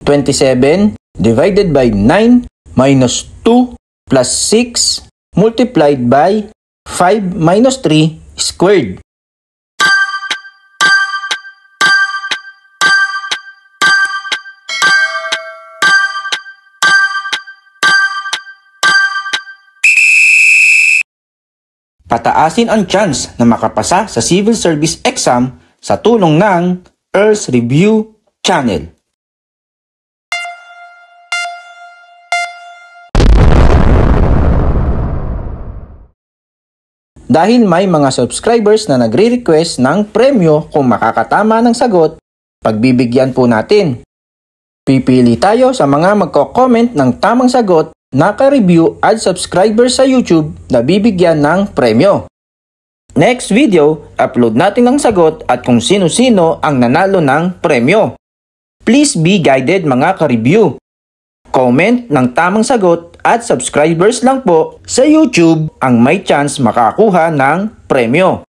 27 divided by 9 minus 2 plus 6 multiplied by 5 minus 3 squared. Pataasin ang chance na makapasa sa Civil Service Exam sa tulong ng Earls Review Channel. Dahil may mga subscribers na nagre-request ng premyo kung makakatama ng sagot, pagbibigyan po natin. Pipili tayo sa mga magko-comment ng tamang sagot na ka-review at subscriber sa YouTube na bibigyan ng premyo. Next video, upload natin ang sagot at kung sino-sino ang nanalo ng premyo. Please be guided mga ka-review. Comment ng tamang sagot at subscribers lang po sa YouTube ang may chance makakuha ng premyo.